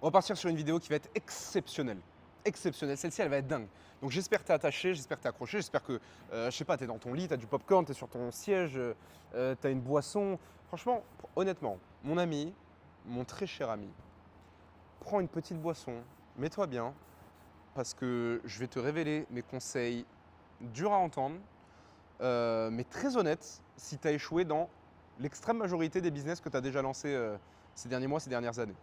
On va partir sur une vidéo qui va être exceptionnelle. Exceptionnelle. Celle-ci, elle va être dingue. Donc j'espère que tu es attaché, j'espère que tu es accroché, j'espère que, je sais pas, tu es dans ton lit, tu as du popcorn, tu es sur ton siège, tu as une boisson. Franchement, honnêtement, mon ami, mon très cher ami, prends une petite boisson, mets-toi bien, parce que je vais te révéler mes conseils durs à entendre, mais très honnêtes si tu as échoué dans l'extrême majorité des business que tu as déjà lancés ces derniers mois, ces dernières années.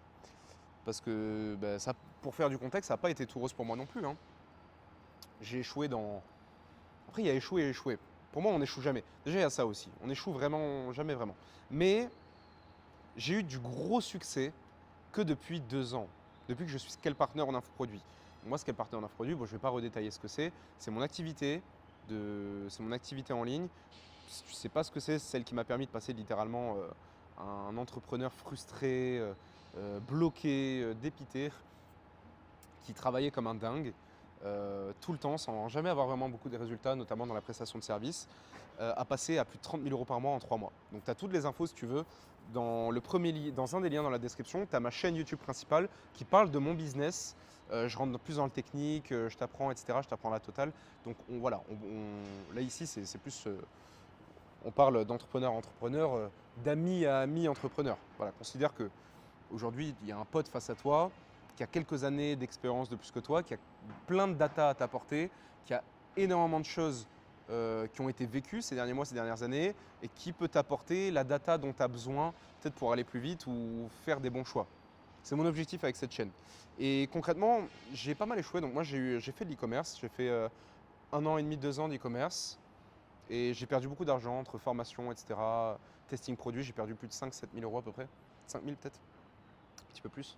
Parce que ça, pour faire du contexte, ça n'a pas été tout rose pour moi non plus, hein. J'ai échoué dans. Après, il y a échoué et échoué. Pour moi, on n'échoue jamais. Déjà, il y a ça aussi. On échoue vraiment, jamais vraiment. Mais j'ai eu du gros succès que depuis 2 ans. Depuis que je suis Scale Partner en infoproduit. Moi, Scale Partner en infoproduit, bon, je ne vais pas redétailler ce que c'est. C'est mon activité. C'est mon activité en ligne. Si tu ne sais pas ce que c'est celle qui m'a permis de passer littéralement un entrepreneur frustré, bloqué, dépité, qui travaillait comme un dingue tout le temps sans jamais avoir vraiment beaucoup de résultats, notamment dans la prestation de service, à passer à plus de 30 000 euros par mois en 3 mois. Donc tu as toutes les infos si tu veux. Dans un des liens dans la description, tu as ma chaîne YouTube principale qui parle de mon business. Je rentre plus dans le technique, je t'apprends, etc. Je t'apprends la totale. Donc voilà, là ici c'est plus on parle d'entrepreneur, d'ami à ami entrepreneur. Voilà, considère que aujourd'hui, il y a un pote face à toi qui a quelques années d'expérience de plus que toi, qui a plein de data à t'apporter, qui a énormément de choses qui ont été vécues ces derniers mois, ces dernières années, et qui peut t'apporter la data dont tu as besoin, peut-être pour aller plus vite ou faire des bons choix. C'est mon objectif avec cette chaîne. Et concrètement, j'ai pas mal échoué. Donc moi, j'ai fait de l'e-commerce. J'ai fait 1 an et demi, 2 ans d'e-commerce. Et j'ai perdu beaucoup d'argent entre formation, etc. Testing produit, j'ai perdu plus de 5 000 à 7 000 euros à peu près. 5 000 peut-être, un petit peu plus.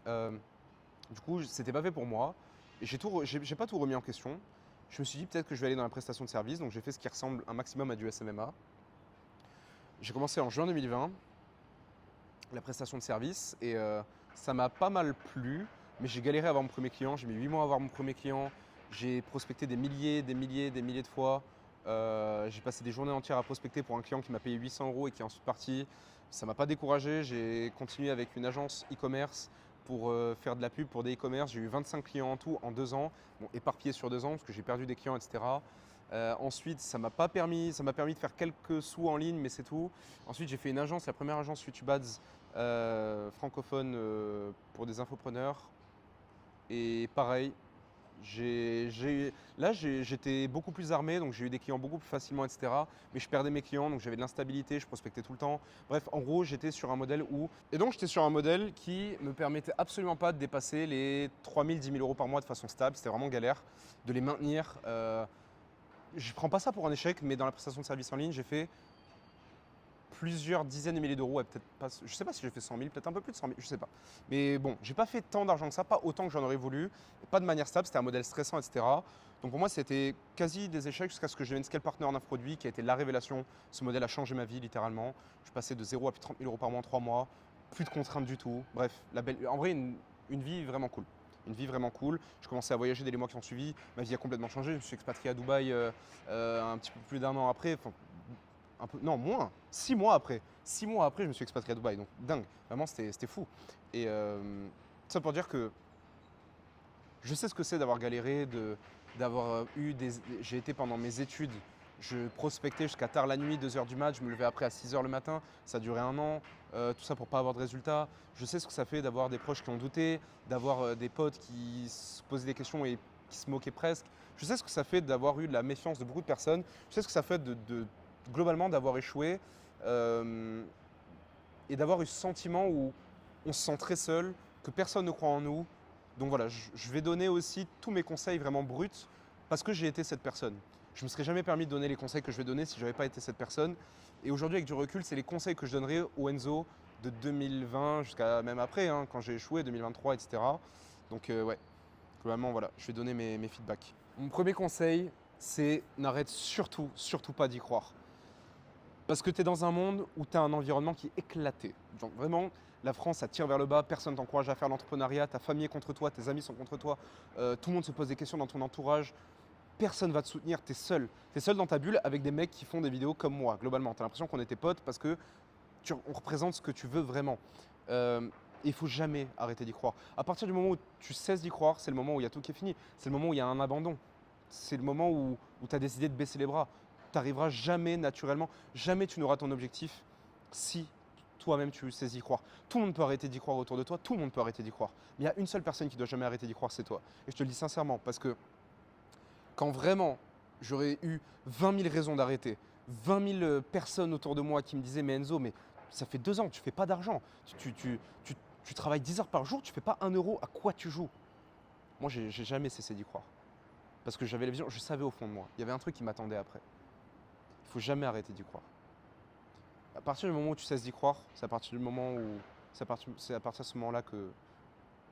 Du coup, c'était pas fait pour moi. Et j'ai pas tout remis en question. Je me suis dit peut-être que je vais aller dans la prestation de service. Donc j'ai fait ce qui ressemble un maximum à du SMMA. J'ai commencé en juin 2020, la prestation de service. Et ça m'a pas mal plu. Mais j'ai galéré à avoir mon premier client. J'ai mis 8 mois à avoir mon premier client. J'ai prospecté des milliers de fois. J'ai passé des journées entières à prospecter pour un client qui m'a payé 800 euros et qui est ensuite parti. Ça ne m'a pas découragé. J'ai continué avec une agence e-commerce pour faire de la pub pour des e-commerce. J'ai eu 25 clients en tout en 2 ans, bon, éparpillés sur 2 ans parce que j'ai perdu des clients, etc. Ensuite, ça m'a permis de faire quelques sous en ligne, mais c'est tout. Ensuite, j'ai fait une agence, la première agence YouTube Ads francophone pour des infopreneurs. Et pareil, là, j'étais beaucoup plus armé, donc j'ai eu des clients beaucoup plus facilement, etc. Mais je perdais mes clients, donc j'avais de l'instabilité, je prospectais tout le temps. Bref, en gros, j'étais sur un modèle où… Et donc, j'étais sur un modèle qui me permettait absolument pas de dépasser les 3 000, 10 000 euros par mois de façon stable. C'était vraiment galère de les maintenir. Je ne prends pas ça pour un échec, mais dans la prestation de service en ligne, j'ai fait plusieurs dizaines de milliers d'euros, peut-être pas, je sais pas si j'ai fait 100 000, peut-être un peu plus de 100 000, je sais pas. Mais bon, j'ai pas fait tant d'argent que ça, pas autant que j'en aurais voulu, pas de manière stable, c'était un modèle stressant, etc. Donc pour moi, c'était quasi des échecs jusqu'à ce que je devienne Scale Partner en infoproduit, qui a été la révélation. Ce modèle a changé ma vie littéralement. Je passais de 0 à plus de 30 000 euros par mois en 3 mois, plus de contraintes du tout. Bref, en vrai, une vie vraiment cool. Une vie vraiment cool. Je commençais à voyager dès les mois qui ont suivi. Ma vie a complètement changé. Je me suis expatrié à Dubaï un petit peu plus d'1 an après. Enfin, un peu, non, moins, 6 mois après. 6 mois après, je me suis expatrié à Dubaï. Donc, dingue. Vraiment, c'était fou. Et ça pour dire que je sais ce que c'est d'avoir galéré, d'avoir eu des. J'ai été pendant mes études, je prospectais jusqu'à tard la nuit, 2 h du mat, je me levais après à 6 h le matin, ça a duré 1 an, tout ça pour pas avoir de résultats. Je sais ce que ça fait d'avoir des proches qui ont douté, d'avoir des potes qui se posaient des questions et qui se moquaient presque. Je sais ce que ça fait d'avoir eu de la méfiance de beaucoup de personnes. Je sais ce que ça fait globalement d'avoir échoué et d'avoir eu ce sentiment où on se sent très seul, que personne ne croit en nous. Donc voilà, je vais donner aussi tous mes conseils vraiment bruts parce que j'ai été cette personne. Je ne me serais jamais permis de donner les conseils que je vais donner si je n'avais pas été cette personne. Et aujourd'hui, avec du recul, c'est les conseils que je donnerai au Enzo de 2020 jusqu'à même après, hein, quand j'ai échoué, 2023, etc. Donc ouais, globalement, voilà, je vais donner mes feedbacks. Mon premier conseil, c'est n'arrête surtout pas d'y croire. Parce que tu es dans un monde où tu as un environnement qui est éclaté. Donc vraiment, la France, ça tire vers le bas, personne ne t'encourage à faire l'entrepreneuriat, ta famille est contre toi, tes amis sont contre toi, tout le monde se pose des questions dans ton entourage, personne ne va te soutenir, tu es seul. Tu es seul dans ta bulle avec des mecs qui font des vidéos comme moi, globalement. Tu as l'impression qu'on est tes potes parce que on représente ce que tu veux vraiment. Et il faut jamais arrêter d'y croire. À partir du moment où tu cesses d'y croire, c'est le moment où il y a tout qui est fini. C'est le moment où il y a un abandon. C'est le moment où tu as décidé de baisser les bras. Tu n'arriveras jamais naturellement, jamais tu n'auras ton objectif si toi-même tu cesses d'y croire. Tout le monde peut arrêter d'y croire autour de toi, tout le monde peut arrêter d'y croire. Mais il y a une seule personne qui doit jamais arrêter d'y croire, c'est toi. Et je te le dis sincèrement, parce que quand vraiment j'aurais eu 20 000 raisons d'arrêter, 20 000 personnes autour de moi qui me disaient mais Enzo, mais ça fait 2 ans, tu fais pas d'argent, tu travailles 10 heures par jour, tu fais pas 1 euro, à quoi tu joues? Moi, j'ai jamais cessé d'y croire. Parce que j'avais la vision, je savais au fond de moi, il y avait un truc qui m'attendait après. Il faut jamais arrêter d'y croire. À partir du moment où tu cesses d'y croire, c'est à partir du moment où c'est à partir de ce moment-là qu'il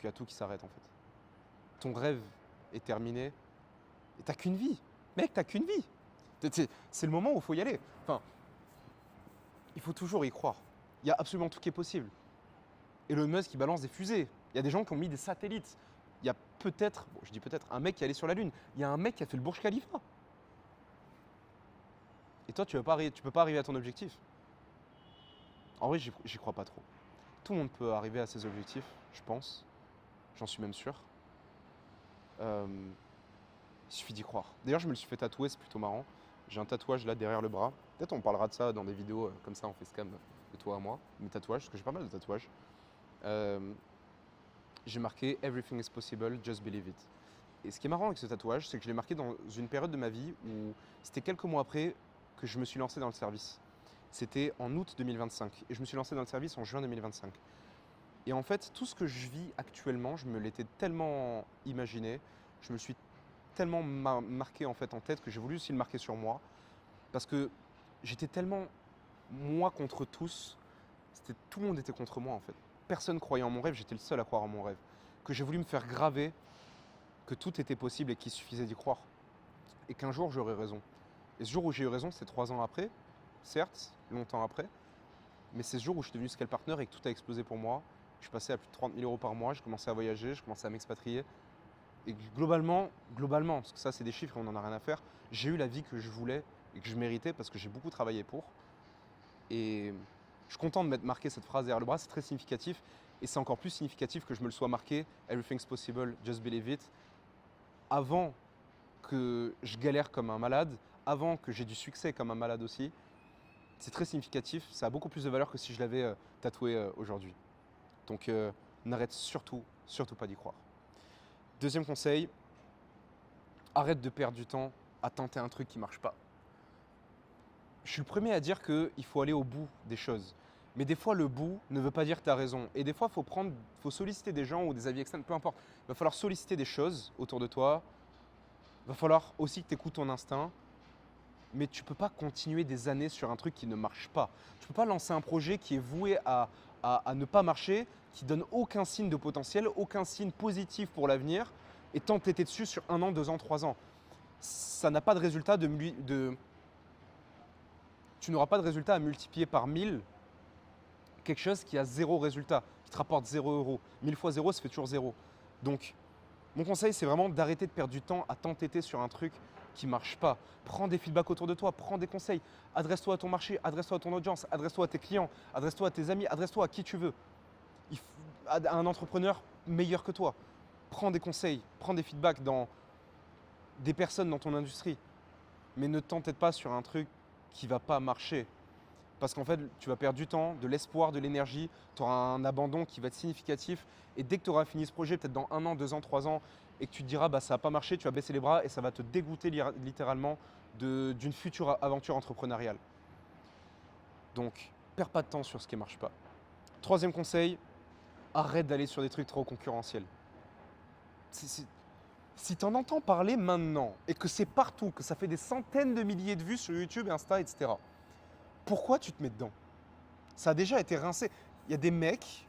y a tout qui s'arrête en fait. Ton rêve est terminé et t'as qu'une vie. Mec, t'as qu'une vie. C'est le moment où il faut y aller. Enfin, il faut toujours y croire. Il y a absolument tout qui est possible. Elon Musk qui balance des fusées. Il y a des gens qui ont mis des satellites. Il y a peut-être, bon, je dis peut-être, un mec qui est allé sur la Lune. Il y a un mec qui a fait le Burj Khalifa. Et toi, tu peux pas arriver à ton objectif. En vrai, j'y crois pas trop. Tout le monde peut arriver à ses objectifs, je pense. J'en suis même sûr. Il suffit d'y croire. D'ailleurs, je me le suis fait tatouer, c'est plutôt marrant. J'ai un tatouage là derrière le bras. Peut-être on parlera de ça dans des vidéos comme ça, on fait scam de toi à moi. Mes tatouages, parce que j'ai pas mal de tatouages. J'ai marqué Everything is possible, just believe it. Et ce qui est marrant avec ce tatouage, c'est que je l'ai marqué dans une période de ma vie où c'était quelques mois après que je me suis lancé dans le service. C'était en août 2025 et je me suis lancé dans le service en juin 2025. Et en fait, tout ce que je vis actuellement, je me l'étais tellement imaginé, je me le suis tellement marqué en fait en tête que j'ai voulu aussi le marquer sur moi parce que j'étais tellement moi contre tous, tout le monde était contre moi en fait. Personne croyait en mon rêve, j'étais le seul à croire en mon rêve. Que j'ai voulu me faire graver que tout était possible et qu'il suffisait d'y croire. Et qu'un jour j'aurais raison. Et ce jour où j'ai eu raison, c'est 3 ans après, certes, longtemps après, mais c'est ce jour où je suis devenu scale partner et que tout a explosé pour moi. Je suis passé à plus de 30 000 euros par mois, j'ai commencé à voyager, j'ai commencé à m'expatrier. Et globalement, parce que ça c'est des chiffres et on n'en a rien à faire, j'ai eu la vie que je voulais et que je méritais parce que j'ai beaucoup travaillé pour. Et je suis content de m'être marqué cette phrase derrière le bras, c'est très significatif. Et c'est encore plus significatif que je me le sois marqué, Everything's possible, just believe it, avant que je galère comme un malade, avant que j'ai du succès comme un malade aussi. C'est très significatif, ça a beaucoup plus de valeur que si je l'avais tatoué aujourd'hui. Donc n'arrête surtout pas d'y croire. Deuxième conseil, arrête de perdre du temps à tenter un truc qui ne marche pas. Je suis le premier à dire qu'il faut aller au bout des choses. Mais des fois, le bout ne veut pas dire que tu as raison. Et des fois, il faut solliciter des gens ou des avis externes, peu importe. Il va falloir solliciter des choses autour de toi. Il va falloir aussi que tu écoutes ton instinct. Mais tu ne peux pas continuer des années sur un truc qui ne marche pas. Tu ne peux pas lancer un projet qui est voué à ne pas marcher, qui donne aucun signe de potentiel, aucun signe positif pour l'avenir, et t'entêter dessus sur 1 an, 2 ans, 3 ans. Ça n'a pas de résultat tu n'auras pas de résultat à multiplier par 1000 quelque chose qui a 0 résultat, qui te rapporte 0 euros. 1000 fois 0, ça fait toujours 0. Donc, mon conseil, c'est vraiment d'arrêter de perdre du temps à t'entêter sur un truc qui ne marche pas. Prends des feedbacks autour de toi, prends des conseils. Adresse-toi à ton marché, adresse-toi à ton audience, adresse-toi à tes clients, adresse-toi à tes amis, adresse-toi à qui tu veux. À un entrepreneur meilleur que toi. Prends des conseils, prends des feedbacks dans des personnes dans ton industrie. Mais ne t'entête pas sur un truc qui ne va pas marcher. Parce qu'en fait, tu vas perdre du temps, de l'espoir, de l'énergie, tu auras un abandon qui va être significatif. Et dès que tu auras fini ce projet, peut-être dans 1 an, 2 ans, 3 ans, et que tu te diras bah, ça n'a pas marché, tu vas baisser les bras et ça va te dégoûter littéralement d'une future aventure entrepreneuriale. Donc, perds pas de temps sur ce qui ne marche pas. Troisième conseil, arrête d'aller sur des trucs trop concurrentiels. Si tu en entends parler maintenant et que c'est partout, que ça fait des centaines de milliers de vues sur YouTube, Insta, etc., pourquoi tu te mets dedans? Ça a déjà été rincé. Il y a des mecs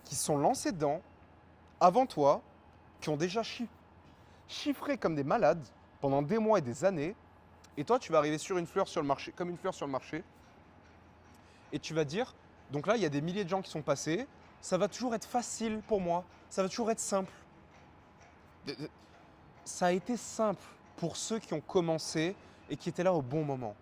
qui sont lancés dedans avant toi, qui ont déjà chiffré comme des malades pendant des mois et des années. Et toi, tu vas arriver sur une fleur sur le marché, comme une fleur sur le marché. Et tu vas dire, donc là, il y a des milliers de gens qui sont passés. Ça va toujours être facile pour moi. Ça va toujours être simple. Ça a été simple pour ceux qui ont commencé et qui étaient là au bon moment.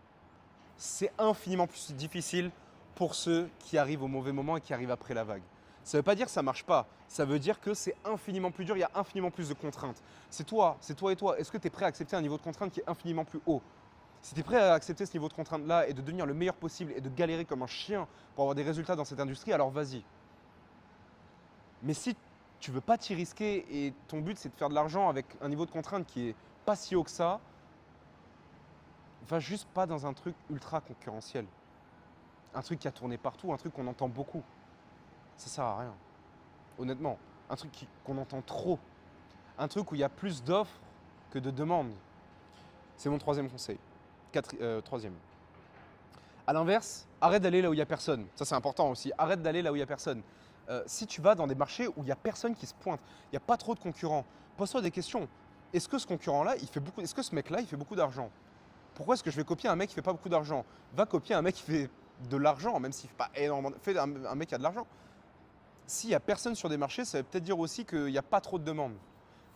C'est infiniment plus difficile pour ceux qui arrivent au mauvais moment et qui arrivent après la vague. Ça ne veut pas dire que ça ne marche pas. Ça veut dire que c'est infiniment plus dur, il y a infiniment plus de contraintes. C'est toi et toi. Est-ce que tu es prêt à accepter un niveau de contrainte qui est infiniment plus haut? Si tu es prêt à accepter ce niveau de contrainte-là et de devenir le meilleur possible et de galérer comme un chien pour avoir des résultats dans cette industrie, alors vas-y. Mais si tu veux pas t'y risquer et ton but c'est de faire de l'argent avec un niveau de contrainte qui est pas si haut que ça, va juste pas dans un truc ultra concurrentiel. Un truc qui a tourné partout, un truc qu'on entend beaucoup. Ça sert à rien. Honnêtement, un truc qu'on entend trop. Un truc où il y a plus d'offres que de demandes. C'est mon troisième conseil. Troisième. À l'inverse, arrête d'aller là où il n'y a personne. Ça, c'est important aussi. Arrête d'aller là où il n'y a personne. Si tu vas dans des marchés où il n'y a personne qui se pointe, il n'y a pas trop de concurrents, pose-toi des questions. Est-ce que ce concurrent-là, est-ce que ce mec-là, il fait beaucoup d'argent? Pourquoi est-ce que je vais copier un mec qui ne fait pas beaucoup d'argent? Va copier un mec qui fait de l'argent, même s'il ne fait pas énormément. Fais un mec qui a de l'argent. S'il n'y a personne sur des marchés, ça veut peut-être dire aussi qu'il n'y a pas trop de demande.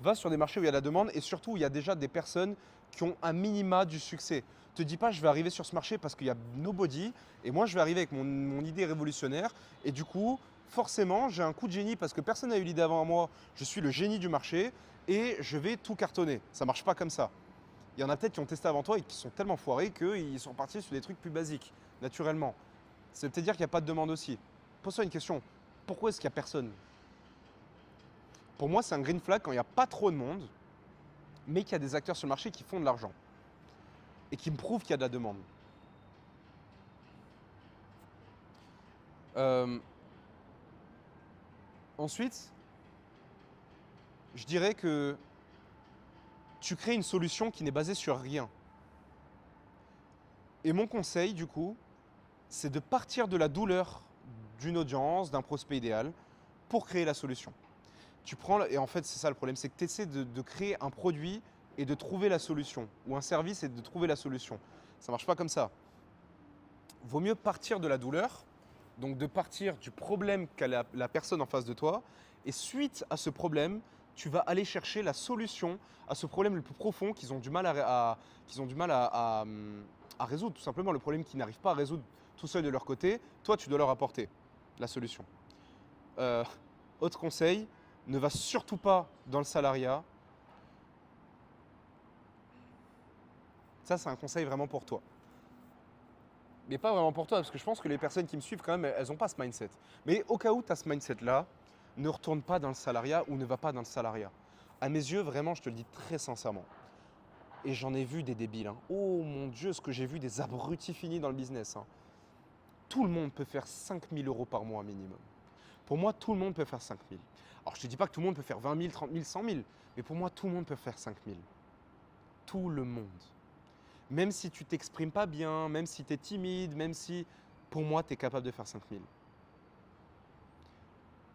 Va sur des marchés où il y a de la demande et surtout où il y a déjà des personnes qui ont un minima du succès. Te dis pas je vais arriver sur ce marché parce qu'il y a nobody et moi je vais arriver avec mon idée révolutionnaire et du coup forcément j'ai un coup de génie parce que personne n'a eu l'idée avant moi, je suis le génie du marché et je vais tout cartonner. Ça marche pas comme ça. Il y en a peut-être qui ont testé avant toi et qui sont tellement foirés qu'ils sont partis sur des trucs plus basiques, naturellement. Ça veut peut-être dire qu'il n'y a pas de demande aussi. Pose-toi une question, pourquoi est-ce qu'il n'y a personne? Pour moi, c'est un green flag quand il n'y a pas trop de monde, mais qu'il y a des acteurs sur le marché qui font de l'argent et qui me prouvent qu'il y a de la demande. Ensuite, je dirais que tu crées une solution qui n'est basée sur rien. Et mon conseil, du coup, c'est de partir de la douleur d'une audience, d'un prospect idéal, pour créer la solution. Et en fait, c'est ça le problème, c'est que tu essaies de créer un produit et de trouver la solution, ou un service et de trouver la solution. Ça ne marche pas comme ça. Vaut mieux partir de la douleur, donc de partir du problème qu'a la personne en face de toi, et suite à ce problème, tu vas aller chercher la solution à ce problème le plus profond qu'ils ont du mal à résoudre, tout simplement le problème qu'ils n'arrivent pas à résoudre tout seuls de leur côté. Toi, tu dois leur apporter la solution. Autre conseil, ne va surtout pas dans le salariat. Ça, c'est un conseil vraiment pour toi. Mais pas vraiment pour toi, parce que je pense que les personnes qui me suivent, quand même, elles n'ont pas ce mindset. Mais au cas où tu as ce mindset-là, ne retourne pas dans le salariat ou ne va pas dans le salariat. À mes yeux, vraiment, je te le dis très sincèrement. Et j'en ai vu des débiles. Hein. Oh mon Dieu, ce que j'ai vu des abrutis finis dans le business. Hein. Tout le monde peut faire 5 000 euros par mois minimum. Pour moi, tout le monde peut faire 5 000. Alors, je ne te dis pas que tout le monde peut faire 20 000, 30 000, 100 000. Mais pour moi, tout le monde peut faire 5 000. Tout le monde. Même si tu t'exprimes pas bien, même si tu es timide, même si, pour moi, tu es capable de faire 5 000.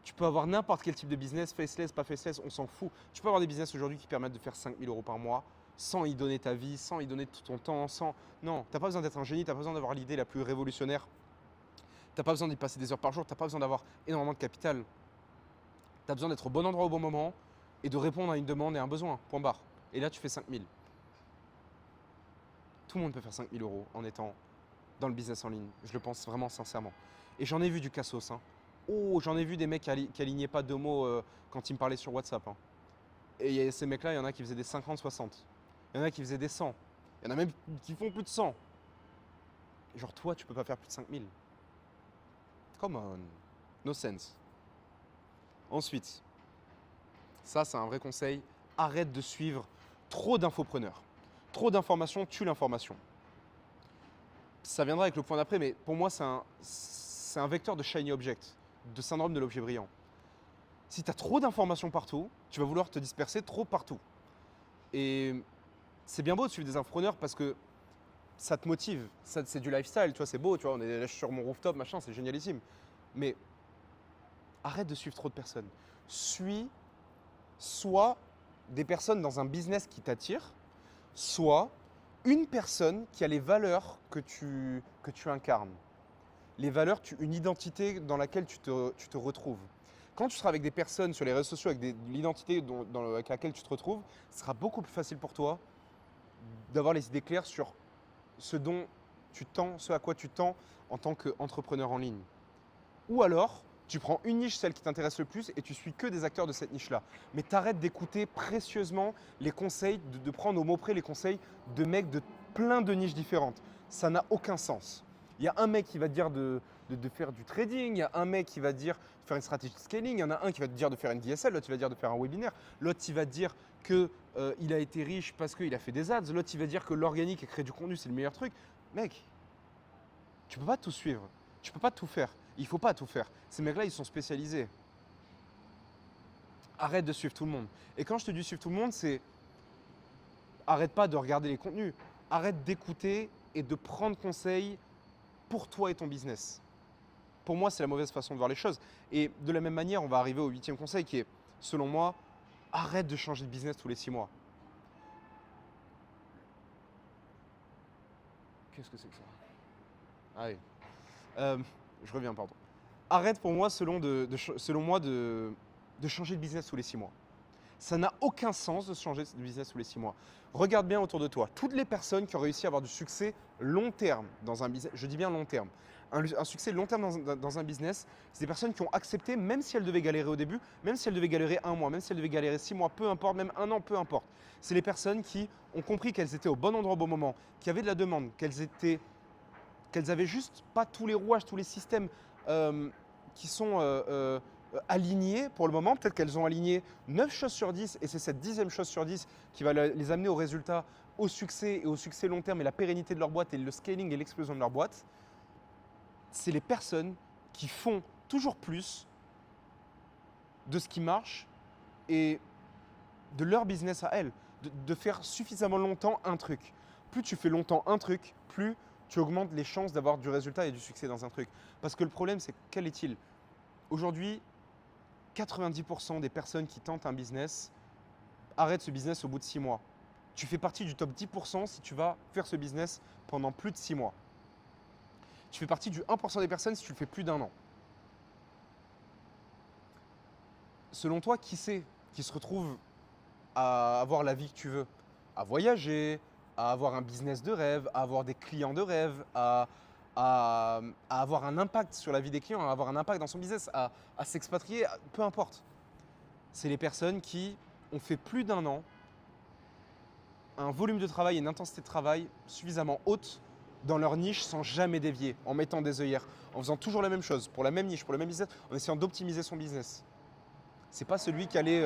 Tu peux avoir n'importe quel type de business, faceless, pas faceless, on s'en fout. Tu peux avoir des business aujourd'hui qui permettent de faire 5 000 euros par mois sans y donner ta vie, sans y donner tout ton temps, sans… Non, tu n'as pas besoin d'être un génie, tu n'as pas besoin d'avoir l'idée la plus révolutionnaire. Tu n'as pas besoin d'y passer des heures par jour, tu n'as pas besoin d'avoir énormément de capital. Tu as besoin d'être au bon endroit au bon moment et de répondre à une demande et un besoin, point barre. Et là, tu fais 5 000. Tout le monde peut faire 5 000 euros en étant dans le business en ligne. Je le pense vraiment sincèrement. Et j'en ai vu du cassos. Hein. Oh, j'en ai vu des mecs qui alignaient pas de mots quand ils me parlaient sur WhatsApp. Hein. Et ces mecs-là, il y en a qui faisaient des 50, 60. Il y en a qui faisaient des 100. Il y en a même qui font plus de 100. Genre toi, tu peux pas faire plus de 5 000. Come on. No sense. Ensuite, ça c'est un vrai conseil, arrête de suivre trop d'infopreneurs. Trop d'informations tue l'information. Ça viendra avec le point d'après, mais pour moi c'est un vecteur de shiny object, de syndrome de l'objet brillant. Si tu as trop d'informations partout, tu vas vouloir te disperser trop partout. Et c'est bien beau de suivre des infopreneurs parce que ça te motive, c'est du lifestyle, tu vois, c'est beau, tu vois, on est là sur mon rooftop, machin, c'est génialissime. Mais arrête de suivre trop de personnes. Suis soit des personnes dans un business qui t'attire, soit une personne qui a les valeurs que tu incarnes. Les valeurs, une identité dans laquelle tu te retrouves. Quand tu seras avec des personnes sur les réseaux sociaux, avec l'identité avec laquelle tu te retrouves, ce sera beaucoup plus facile pour toi d'avoir les idées claires sur ce dont tu tends, ce à quoi tu tends en tant qu'entrepreneur en ligne. Ou alors, Tu prends une niche, celle qui t'intéresse le plus, et tu suis que des acteurs de cette niche-là. Mais t'arrêtes d'écouter précieusement les conseils, de prendre au mot près les conseils de mecs de plein de niches différentes. Ça n'a aucun sens. Il y a un mec qui va te dire de faire du trading, il y a un mec qui va te dire de faire une stratégie de scaling, il y en a un qui va te dire de faire une DSL, l'autre il va te dire de faire un webinaire, l'autre il va te dire qu'il a été riche parce qu'il a fait des ads, l'autre il va dire que l'organique et créer du contenu c'est le meilleur truc. Mec, tu peux pas tout suivre, tu peux pas tout faire, il faut pas tout faire. Ces mecs-là ils sont spécialisés. Arrête de suivre tout le monde. Et quand je te dis suivre tout le monde, c'est arrête pas de regarder les contenus, arrête d'écouter et de prendre conseil pour toi et ton business. Pour moi, c'est la mauvaise façon de voir les choses. Et de la même manière, on va arriver au 8e conseil qui est, selon moi, arrête de changer de business tous les 6 mois. Qu'est-ce que c'est que ça? Ah oui. Je reviens, pardon. Arrête pour moi, selon moi, de changer de business tous les 6 mois. Ça n'a aucun sens de changer de business tous les 6 mois. Regarde bien autour de toi. Toutes les personnes qui ont réussi à avoir du succès long terme dans un business, je dis bien long terme, un succès long terme dans un business, c'est des personnes qui ont accepté, même si elles devaient galérer au début, même si elles devaient galérer 1 mois, même si elles devaient galérer 6 mois, peu importe, même 1 an, peu importe. C'est les personnes qui ont compris qu'elles étaient au bon endroit au bon moment, qui avaient de la demande, qu'elles avaient juste pas tous les rouages, tous les systèmes qui sont alignés pour le moment. Peut-être qu'elles ont aligné 9 choses sur 10 et c'est cette 10e chose sur 10 qui va les amener au résultat, au succès et au succès long terme et la pérennité de leur boîte et le scaling et l'explosion de leur boîte. C'est les personnes qui font toujours plus de ce qui marche et de leur business à elles, de faire suffisamment longtemps un truc. Plus tu fais longtemps un truc, plus tu augmentes les chances d'avoir du résultat et du succès dans un truc. Parce que le problème, c'est quel est-il? Aujourd'hui, 90% des personnes qui tentent un business arrêtent ce business au bout de 6 mois. Tu fais partie du top 10% si tu vas faire ce business pendant plus de 6 mois. Tu fais partie du 1% des personnes si tu le fais plus d'1 an. Selon toi, qui c'est qui se retrouve à avoir la vie que tu veux? À voyager, à avoir un business de rêve, à avoir des clients de rêve, à avoir un impact sur la vie des clients, à avoir un impact dans son business, à s'expatrier, peu importe. C'est les personnes qui ont fait plus d'1 an, un volume de travail et une intensité de travail suffisamment haute dans leur niche sans jamais dévier, en mettant des œillères, en faisant toujours la même chose, pour la même niche, pour le même business, en essayant d'optimiser son business. C'est pas celui qui allait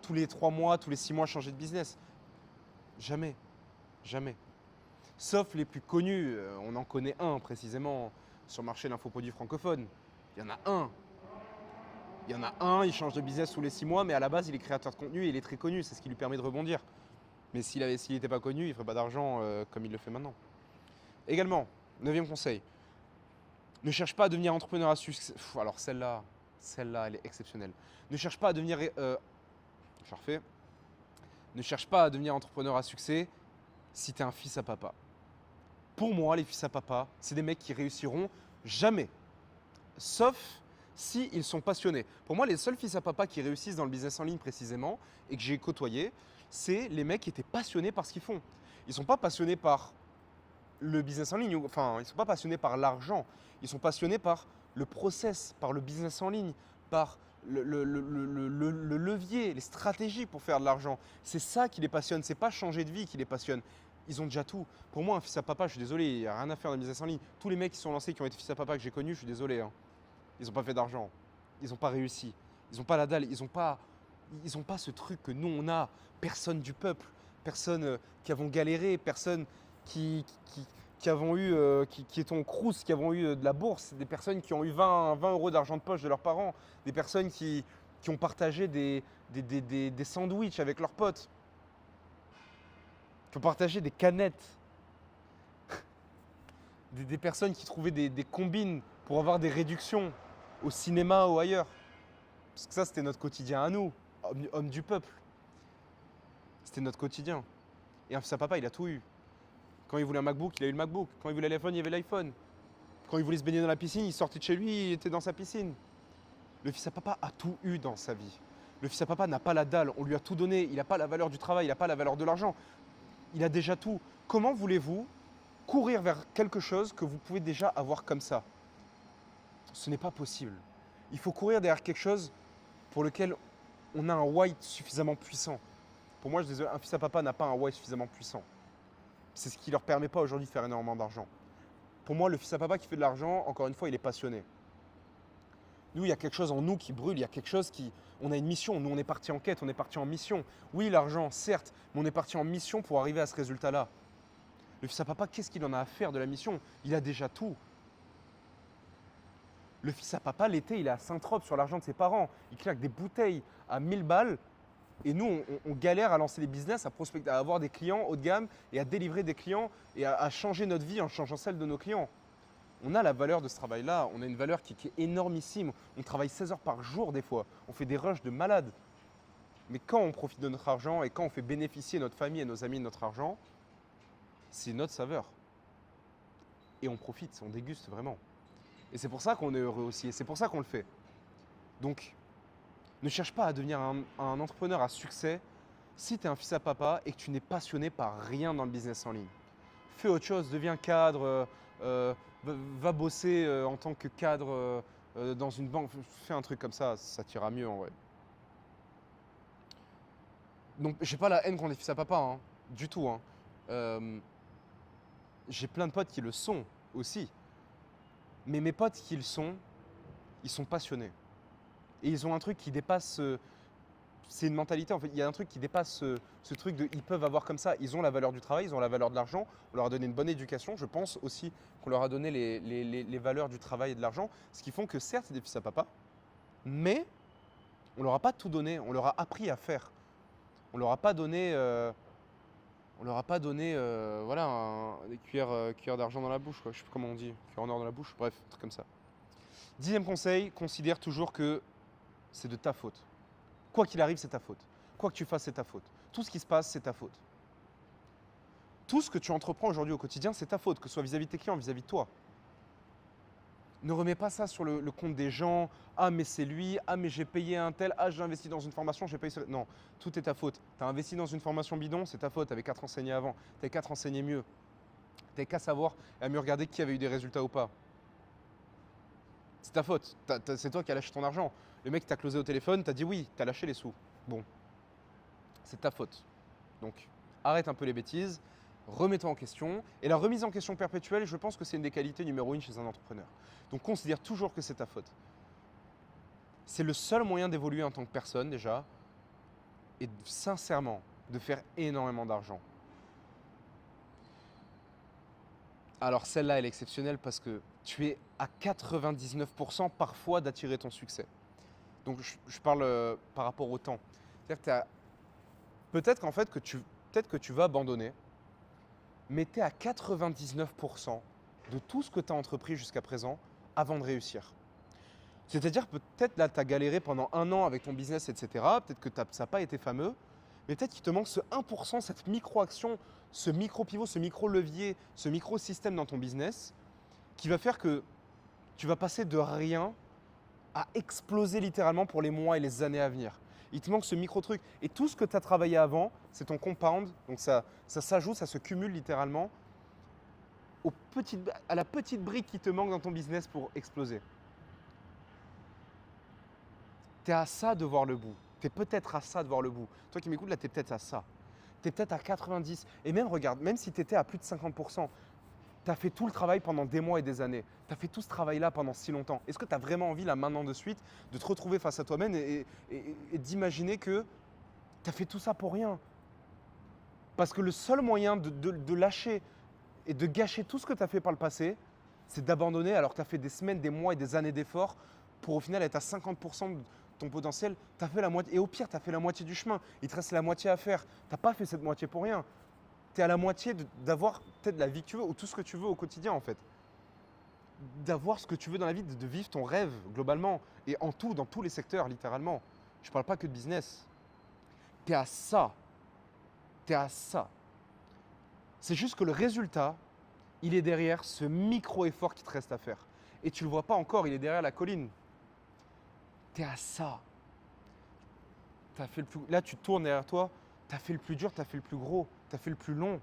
tous les 3 mois, tous les 6 mois changer de business. Jamais. Jamais. Sauf les plus connus. On en connaît un précisément sur le marché de l'infoproduit francophone. Il y en a un. Il change de business tous les 6 mois, mais à la base, il est créateur de contenu et il est très connu. C'est ce qui lui permet de rebondir. Mais s'il n'était pas connu, il ne ferait pas d'argent comme il le fait maintenant. Également, 9e conseil. Ne cherche pas à devenir entrepreneur à succès. Alors celle-là, elle est exceptionnelle. Ne cherche pas à devenir… je refais. Ne cherche pas à devenir entrepreneur à succès si tu es un fils à papa. Pour moi, les fils à papa, c'est des mecs qui réussiront jamais. Sauf s'ils sont passionnés. Pour moi, les seuls fils à papa qui réussissent dans le business en ligne précisément et que j'ai côtoyé, c'est les mecs qui étaient passionnés par ce qu'ils font. Ils ne sont pas passionnés par le business en ligne, enfin, ils ne sont pas passionnés par l'argent. Ils sont passionnés par le process, par le business en ligne, par le levier, les stratégies pour faire de l'argent. C'est ça qui les passionne, c'est pas changer de vie qui les passionne. Ils ont déjà tout. Pour moi, un fils à papa, je suis désolé, il n'y a rien à faire dans le business en ligne. Tous les mecs qui sont lancés, qui ont été fils à papa que j'ai connus, je suis désolé. Hein. Ils n'ont pas fait d'argent. Ils n'ont pas réussi. Ils n'ont pas la dalle. Ils n'ont pas ce truc que nous, on a. Personne du peuple. Personne qui avons galéré. Personne qui avons eu, qui étaient au crous, qui avons eu de la bourse. Des personnes qui ont eu 20 euros d'argent de poche de leurs parents. Des personnes qui ont partagé des sandwichs avec leurs potes. Qui ont partagé des canettes. Des personnes qui trouvaient des combines pour avoir des réductions au cinéma ou ailleurs. Parce que ça, c'était notre quotidien à nous, hommes du peuple. C'était notre quotidien. Et un fils à papa, il a tout eu. Quand il voulait un MacBook, il a eu le MacBook. Quand il voulait l'iPhone, il y avait l'iPhone. Quand il voulait se baigner dans la piscine, il sortait de chez lui, il était dans sa piscine. Le fils à papa a tout eu dans sa vie. Le fils à papa n'a pas la dalle, on lui a tout donné. Il n'a pas la valeur du travail, il n'a pas la valeur de l'argent. Il a déjà tout. Comment voulez-vous courir vers quelque chose que vous pouvez déjà avoir comme ça. Ce n'est pas possible. Il faut courir derrière quelque chose pour lequel on a un why suffisamment puissant. Pour moi, je suis désolé, un fils à papa n'a pas un why suffisamment puissant. C'est ce qui ne leur permet pas aujourd'hui de faire énormément d'argent. Pour moi, le fils à papa qui fait de l'argent, encore une fois, il est passionné. Nous, il y a quelque chose en nous qui brûle, il y a quelque chose qui… On a une mission, nous on est parti en quête, on est parti en mission. Oui, l'argent, certes, mais on est parti en mission pour arriver à ce résultat-là. Le fils à papa, qu'est-ce qu'il en a à faire de la mission? Il a déjà tout. Le fils à papa, l'été, il est à Saint-Trope sur l'argent de ses parents. Il claque des bouteilles à 1000 balles. Et nous, on galère à lancer des business, à prospecter, à avoir des clients haut de gamme et à délivrer des clients et à changer notre vie en changeant celle de nos clients. On a la valeur de ce travail-là, on a une valeur qui est énormissime. On travaille 16 heures par jour des fois, on fait des rushs de malades. Mais quand on profite de notre argent et quand on fait bénéficier notre famille et nos amis de notre argent, c'est notre saveur. Et on profite, on déguste vraiment. Et c'est pour ça qu'on est heureux aussi, et c'est pour ça qu'on le fait. Donc, ne cherche pas à devenir un entrepreneur à succès si tu es un fils à papa et que tu n'es passionné par rien dans le business en ligne. Fais autre chose, deviens cadre, va bosser en tant que cadre dans une banque. Fais un truc comme ça t'ira mieux en vrai. Donc, j'ai pas la haine contre les fils à papa, hein, du tout. Hein. J'ai plein de potes qui le sont aussi. Mais mes potes qui le sont, ils sont passionnés. Et ils ont un truc qui dépasse, c'est une mentalité en fait, il y a un truc qui dépasse ce truc de, ils peuvent avoir comme ça, ils ont la valeur du travail, ils ont la valeur de l'argent, on leur a donné une bonne éducation, je pense aussi qu'on leur a donné les valeurs du travail et de l'argent, ce qui font que certes c'est des fils à papa, mais on leur a pas tout donné, on leur a appris à faire. On leur a pas donné, voilà, des cuillères d'argent dans la bouche, quoi. Je sais plus comment on dit, cuillère en or dans la bouche, bref, un truc comme ça. 10e conseil, considère toujours que c'est de ta faute. Quoi qu'il arrive, c'est ta faute. Quoi que tu fasses, c'est ta faute. Tout ce qui se passe, c'est ta faute. Tout ce que tu entreprends aujourd'hui au quotidien, c'est ta faute, que ce soit vis-à-vis de tes clients, vis-à-vis de toi. Ne remets pas ça sur le compte des gens. Ah, mais c'est lui. Ah, mais j'ai payé un tel. Ah, j'ai investi dans une formation, j'ai payé ça. Non, tout est ta faute. Tu as investi dans une formation bidon, c'est ta faute. Tu avais qu'à te renseigner avant. Tu n'avais qu'à te renseigner mieux. Tu n'avais qu'à savoir et à mieux regarder qui avait eu des résultats ou pas. C'est ta faute. C'est toi qui as lâché ton argent. Le mec t'a closé au téléphone, t'as dit oui, t'as lâché les sous. Bon, c'est ta faute. Donc, arrête un peu les bêtises, remets-toi en question. Et la remise en question perpétuelle, je pense que c'est une des qualités numéro 1 chez un entrepreneur. Donc, considère toujours que c'est ta faute. C'est le seul moyen d'évoluer en tant que personne déjà et sincèrement de faire énormément d'argent. Alors celle-là, elle est exceptionnelle parce que tu es à 99% parfois d'attirer ton succès. Donc je parle par rapport au temps. C'est-à-dire que peut-être qu'en fait peut-être que tu vas abandonner, mais tu es à 99% de tout ce que tu as entrepris jusqu'à présent avant de réussir. C'est-à-dire peut-être là tu as galéré pendant 1 an avec ton business, etc. Peut-être que ça n'a pas été fameux, mais peut-être qu'il te manque ce 1%, cette micro-action, ce micro-pivot, ce micro-levier, ce micro-système dans ton business qui va faire que tu vas passer de rien à exploser littéralement pour les mois et les années à venir. Il te manque ce micro-truc. Et tout ce que tu as travaillé avant, c'est ton compound. Donc ça s'ajoute, ça se cumule littéralement à la petite brique qui te manque dans ton business pour exploser. Tu es à ça de voir le bout. Tu es peut-être à ça de voir le bout. Toi qui m'écoutes, là, tu es peut-être à ça. Tu es peut-être à 90. Et même, regarde, même si tu étais à plus de 50%, tu as fait tout le travail pendant des mois et des années. Tu as fait tout ce travail-là pendant si longtemps. Est-ce que tu as vraiment envie, là, maintenant de suite, de te retrouver face à toi-même et d'imaginer que tu as fait tout ça pour rien? Parce que le seul moyen de lâcher et de gâcher tout ce que tu as fait par le passé, c'est d'abandonner alors que tu as fait des semaines, des mois et des années d'efforts pour au final être à 50% de ton potentiel. Tu as fait la moitié. Et au pire, tu as fait la moitié du chemin. Il te reste la moitié à faire. Tu n'as pas fait cette moitié pour rien. Tu es à la moitié d'avoir peut-être la vie que tu veux ou tout ce que tu veux au quotidien en fait. D'avoir ce que tu veux dans la vie, de vivre ton rêve globalement et en tout, dans tous les secteurs littéralement. Je ne parle pas que de business. Tu es à ça. Tu es à ça. C'est juste que le résultat, il est derrière ce micro-effort qui te reste à faire. Et tu ne le vois pas encore, il est derrière la colline. Tu es à ça. T'as fait le plus... Là, tu tournes derrière toi, tu as fait le plus dur, tu as fait le plus gros, tu as fait le plus long.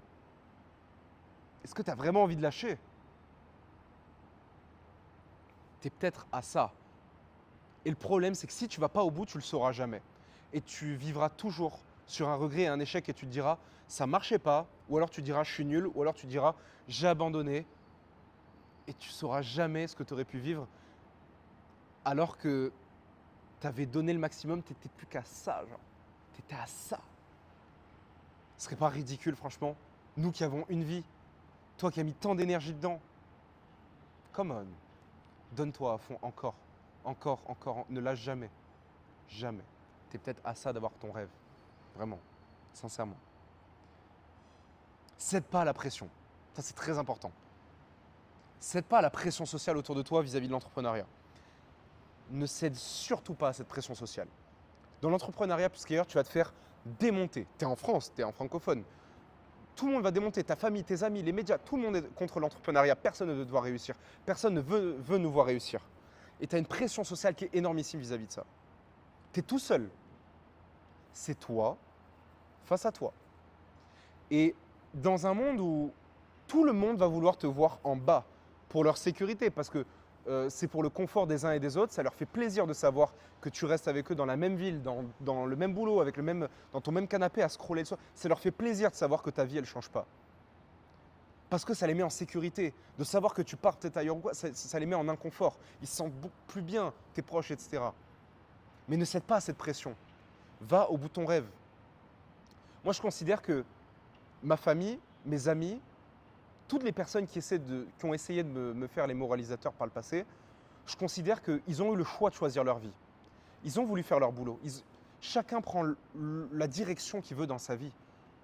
Est-ce que tu as vraiment envie de lâcher? Tu es peut-être à ça. Et le problème, c'est que si tu ne vas pas au bout, tu ne le sauras jamais. Et tu vivras toujours sur un regret et un échec et tu te diras, ça ne marchait pas, ou alors tu diras, je suis nul, ou alors tu diras, j'ai abandonné. Et tu ne sauras jamais ce que tu aurais pu vivre alors que tu avais donné le maximum, tu n'étais plus qu'à ça, genre. Tu étais à ça. Ce serait pas ridicule, franchement? Nous qui avons une vie, toi qui as mis tant d'énergie dedans. Come on. Donne-toi à fond encore. Encore, encore. Ne lâche jamais. Jamais. Tu es peut-être à ça d'avoir ton rêve. Vraiment. Sincèrement. Cède pas à la pression. Ça, c'est très important. Cède pas à la pression sociale autour de toi vis-à-vis de l'entrepreneuriat. Ne cède surtout pas à cette pression sociale. Dans l'entrepreneuriat, puisqu'ailleurs, tu vas te faire démonter. Tu es en France, tu es en francophone. Tout le monde va démonter, ta famille, tes amis, les médias, tout le monde est contre l'entrepreneuriat. Personne ne veut te voir réussir. Personne ne veut nous voir réussir. Et tu as une pression sociale qui est énormissime vis-à-vis de ça. Tu es tout seul. C'est toi face à toi. Et dans un monde où tout le monde va vouloir te voir en bas pour leur sécurité, parce que c'est pour le confort des uns et des autres, ça leur fait plaisir de savoir que tu restes avec eux dans la même ville, dans le même boulot, dans ton même canapé à scroller le soir. Ça leur fait plaisir de savoir que ta vie, elle ne change pas. Parce que ça les met en sécurité. De savoir que tu pars peut-être ailleurs, ça les met en inconfort. Ils se sentent beaucoup plus bien, tes proches, etc. Mais ne cède pas à cette pression. Va au bout de ton rêve. Moi, je considère que ma famille, mes amis, toutes les personnes qui ont essayé de me faire les moralisateurs par le passé, je considère qu'ils ont eu le choix de choisir leur vie. Ils ont voulu faire leur boulot. Chacun prend la direction qu'il veut dans sa vie.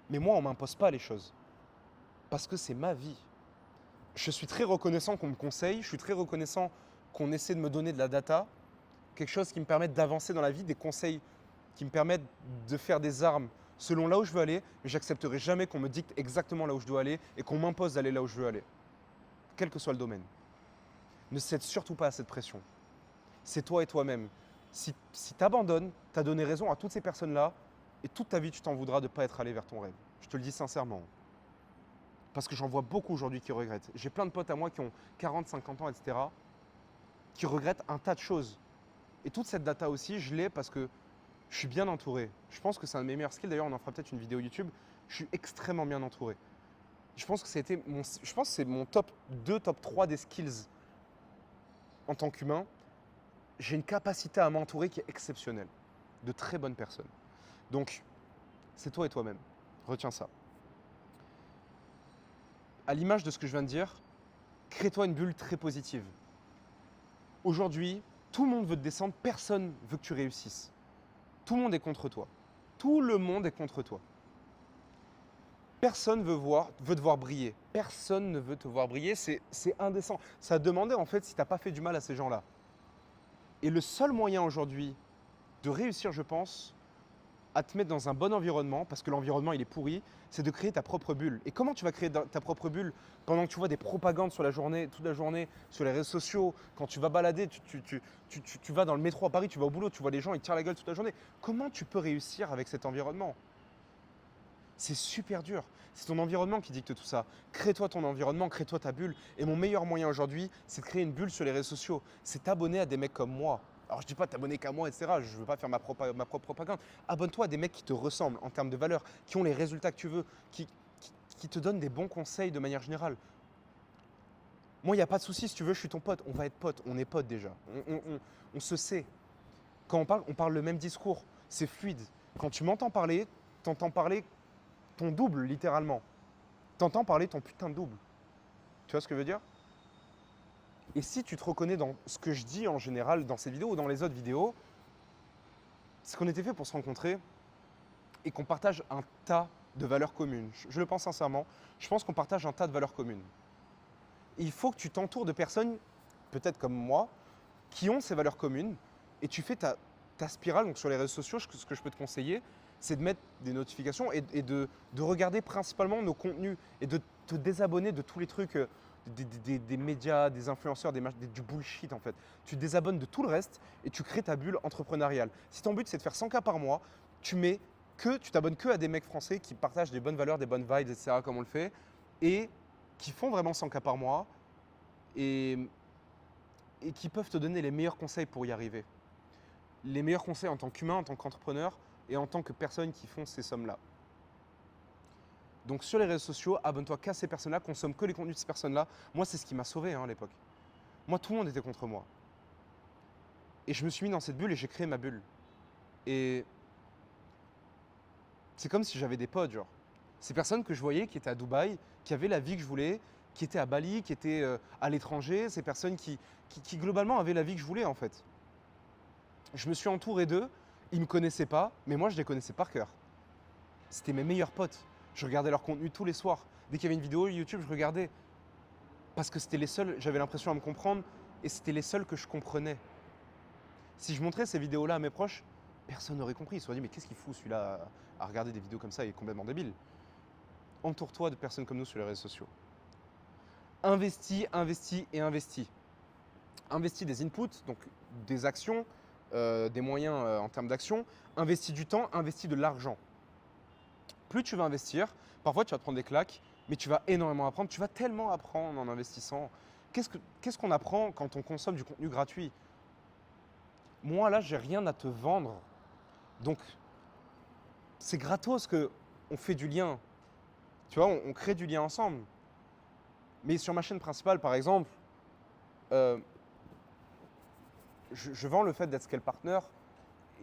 Mais moi, on ne m'impose pas les choses. Parce que c'est ma vie. Je suis très reconnaissant qu'on me conseille, je suis très reconnaissant qu'on essaie de me donner de la data, quelque chose qui me permette d'avancer dans la vie, des conseils qui me permettent de faire des armes selon là où je veux aller, mais j'accepterai jamais qu'on me dicte exactement là où je dois aller et qu'on m'impose d'aller là où je veux aller, quel que soit le domaine. Ne cède surtout pas à cette pression. C'est toi et toi-même. Si tu abandonnes, tu as donné raison à toutes ces personnes-là et toute ta vie, tu t'en voudras de ne pas être allé vers ton rêve. Je te le dis sincèrement. Parce que j'en vois beaucoup aujourd'hui qui regrettent. J'ai plein de potes à moi qui ont 40, 50 ans, etc., qui regrettent un tas de choses. Et toute cette data aussi, je l'ai parce que je suis bien entouré. Je pense que c'est un de mes meilleurs skills. D'ailleurs, on en fera peut-être une vidéo YouTube. Je suis extrêmement bien entouré. Je pense que c'est mon top 2, top 3 des skills en tant qu'humain. J'ai une capacité à m'entourer qui est exceptionnelle. De très bonnes personnes. Donc, c'est toi et toi-même. Retiens ça. À l'image de ce que je viens de dire, crée-toi une bulle très positive. Aujourd'hui, tout le monde veut te descendre, personne veut que tu réussisses. Tout le monde est contre toi. Tout le monde est contre toi. Personne veut te voir briller. Personne ne veut te voir briller. C'est indécent. Ça a demandé en fait si tu n'as pas fait du mal à ces gens-là. Et le seul moyen aujourd'hui de réussir, je pense, à te mettre dans un bon environnement, parce que l'environnement il est pourri, c'est de créer ta propre bulle. Et comment tu vas créer ta propre bulle pendant que tu vois des propagandes toute la journée, sur les réseaux sociaux, quand tu vas balader, tu vas dans le métro à Paris, tu vas au boulot, tu vois les gens, ils te tirent la gueule toute la journée. Comment tu peux réussir avec cet environnement? C'est super dur. C'est ton environnement qui dicte tout ça. Crée-toi ton environnement, crée-toi ta bulle. Et mon meilleur moyen aujourd'hui, c'est de créer une bulle sur les réseaux sociaux. C'est t'abonner à des mecs comme moi. Alors je ne dis pas t'abonner qu'à moi, etc. Je ne veux pas faire ma propre propagande. Abonne-toi à des mecs qui te ressemblent en termes de valeur, qui ont les résultats que tu veux, qui te donnent des bons conseils de manière générale. Moi, il n'y a pas de souci, si tu veux, je suis ton pote. On va être potes, on est potes déjà. On se sait. Quand on parle le même discours. C'est fluide. Quand tu m'entends parler, tu entends parler ton double, littéralement. Tu entends parler ton putain de double. Tu vois ce que je veux dire? Et si tu te reconnais dans ce que je dis en général dans ces vidéos ou dans les autres vidéos, c'est qu'on était fait pour se rencontrer et qu'on partage un tas de valeurs communes. Je le pense sincèrement. Je pense qu'on partage un tas de valeurs communes. Et il faut que tu t'entoures de personnes, peut-être comme moi, qui ont ces valeurs communes et tu fais ta spirale. Donc sur les réseaux sociaux, ce que je peux te conseiller, c'est de mettre des notifications et de regarder principalement nos contenus et de te désabonner de tous les trucs des médias, des influenceurs, du bullshit en fait. Tu te désabonnes de tout le reste et tu crées ta bulle entrepreneuriale. Si ton but c'est de faire 100K par mois, tu t'abonnes que à des mecs français qui partagent des bonnes valeurs, des bonnes vibes, etc. comme on le fait. Et qui font vraiment 100 cas par mois et, et qui peuvent te donner les meilleurs conseils pour y arriver. Les meilleurs conseils en tant qu'humain, en tant qu'entrepreneur et en tant que personne qui font ces sommes-là. Donc sur les réseaux sociaux, abonne-toi qu'à ces personnes-là, consomme que les contenus de ces personnes-là. Moi, c'est ce qui m'a sauvé à l'époque. Moi, tout le monde était contre moi. Et je me suis mis dans cette bulle et j'ai créé ma bulle. Et c'est comme si j'avais des potes, genre. Ces personnes que je voyais qui étaient à Dubaï, qui avaient la vie que je voulais, qui étaient à Bali, qui étaient à l'étranger, ces personnes qui globalement avaient la vie que je voulais en fait. Je me suis entouré d'eux, ils ne me connaissaient pas, mais moi je les connaissais par cœur. C'était mes meilleurs potes. Je regardais leur contenu tous les soirs. Dès qu'il y avait une vidéo YouTube, je regardais. Parce que c'était les seuls, j'avais l'impression à me comprendre, et c'était les seuls que je comprenais. Si je montrais ces vidéos-là à mes proches, personne n'aurait compris. Ils se seraient dit, mais qu'est-ce qu'il fout celui-là à regarder des vidéos comme ça, il est complètement débile. Entoure-toi de personnes comme nous sur les réseaux sociaux. Investis, investis et investis. Investis des inputs, donc des actions, des moyens en termes d'action. Investis du temps, investis de l'argent. Plus tu vas investir, parfois tu vas te prendre des claques, mais tu vas énormément apprendre. Tu vas tellement apprendre en investissant. Qu'est-ce qu'on apprend quand on consomme du contenu gratuit? Moi, là, j'ai rien à te vendre. Donc, c'est gratos qu'on fait du lien. Tu vois, on crée du lien ensemble. Mais sur ma chaîne principale, par exemple, je vends le fait d'être scale partner.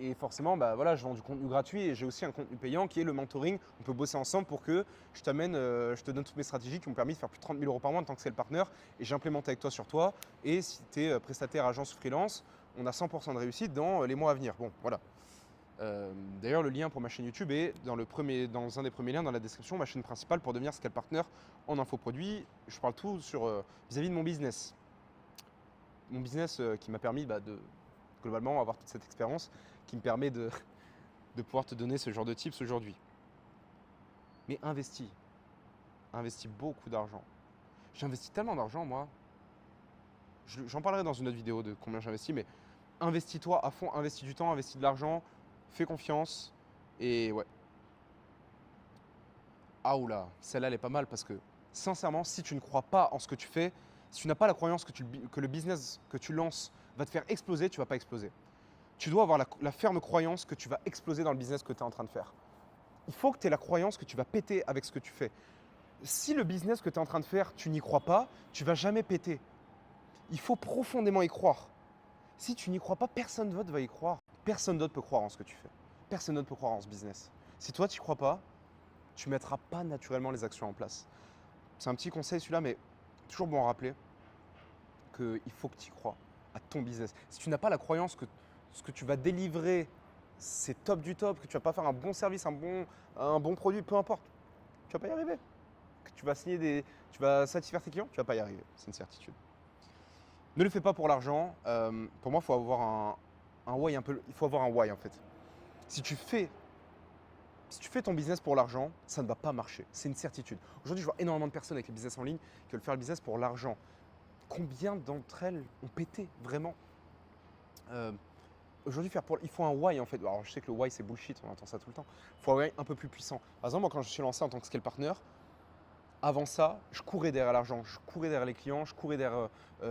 Et forcément, bah, voilà, je vends du contenu gratuit et j'ai aussi un contenu payant qui est le mentoring. On peut bosser ensemble pour que je te donne toutes mes stratégies qui m'ont permis de faire plus de 30 000 € par mois en tant que scale partner. Et j'implémente avec toi sur toi. Et si tu es prestataire, agence ou freelance, on a 100% de réussite dans les mois à venir. Bon, voilà. D'ailleurs, le lien pour ma chaîne YouTube est dans un des premiers liens dans la description, ma chaîne principale pour devenir scale partner en infoproduits. Je parle tout vis-à-vis de mon business. Mon business qui m'a permis de globalement avoir toute cette expérience qui me permet de pouvoir te donner ce genre de tips aujourd'hui. Mais investis. Investis beaucoup d'argent. J'investis tellement d'argent, moi. J'en parlerai dans une autre vidéo de combien j'investis, mais investis-toi à fond, investis du temps, investis de l'argent, fais confiance. Et ouais. Ah oula, celle-là, elle est pas mal parce que, sincèrement, si tu ne crois pas en ce que tu fais, si tu n'as pas la croyance que le business que tu lances va te faire exploser, tu ne vas pas exploser. Tu dois avoir la ferme croyance que tu vas exploser dans le business que tu es en train de faire. Il faut que tu aies la croyance que tu vas péter avec ce que tu fais. Si le business que tu es en train de faire, tu n'y crois pas, tu ne vas jamais péter. Il faut profondément y croire. Si tu n'y crois pas, personne d'autre va y croire. Personne d'autre peut croire en ce que tu fais. Personne d'autre peut croire en ce business. Si toi, tu n'y crois pas, tu ne mettras pas naturellement les actions en place. C'est un petit conseil celui-là, mais toujours bon à rappeler qu'il faut que tu y crois à ton business. Si tu n'as pas la croyance que ce que tu vas délivrer, c'est top du top, que tu vas pas faire un bon service, un bon produit, peu importe, tu vas pas y arriver. Que tu vas satisfaire tes clients, tu vas pas y arriver, c'est une certitude. Ne le fais pas pour l'argent. Pour moi, il faut avoir un why il faut avoir un why en fait. Si tu fais ton business pour l'argent, ça ne va pas marcher. C'est une certitude. Aujourd'hui, je vois énormément de personnes avec les business en ligne qui veulent faire le business pour l'argent. Combien d'entre elles ont pété vraiment Aujourd'hui, il faut un why en fait. Alors, je sais que le why c'est bullshit, on entend ça tout le temps. Il faut un why un peu plus puissant. Par exemple, moi, quand je suis lancé en tant que scale partner, avant ça, je courais derrière l'argent, je courais derrière les clients, je courais derrière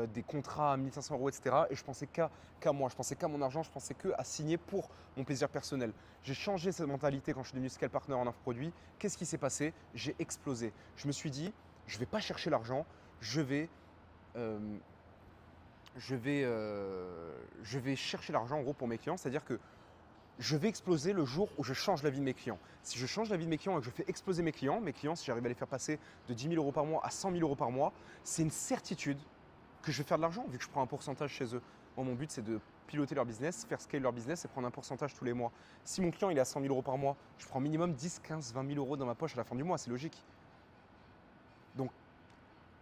des contrats à 1500 €, etc. Et je pensais qu'à moi, je pensais qu'à mon argent, je pensais qu'à signer pour mon plaisir personnel. J'ai changé cette mentalité quand je suis devenu scale partner en infoproduit. Qu'est-ce qui s'est passé? J'ai explosé. Je me suis dit, je ne vais pas chercher l'argent, je vais chercher l'argent en gros pour mes clients, c'est-à-dire que je vais exploser le jour où je change la vie de mes clients. Si je change la vie de mes clients et que je fais exploser mes clients, si j'arrive à les faire passer de 10 000 € par mois à 100 000 € par mois, c'est une certitude que je vais faire de l'argent vu que je prends un pourcentage chez eux. Moi, mon but, c'est de piloter leur business, faire scale leur business et prendre un pourcentage tous les mois. Si mon client il est à 100 000 € par mois, je prends minimum 10, 15, 20 000 € dans ma poche à la fin du mois, c'est logique. Donc,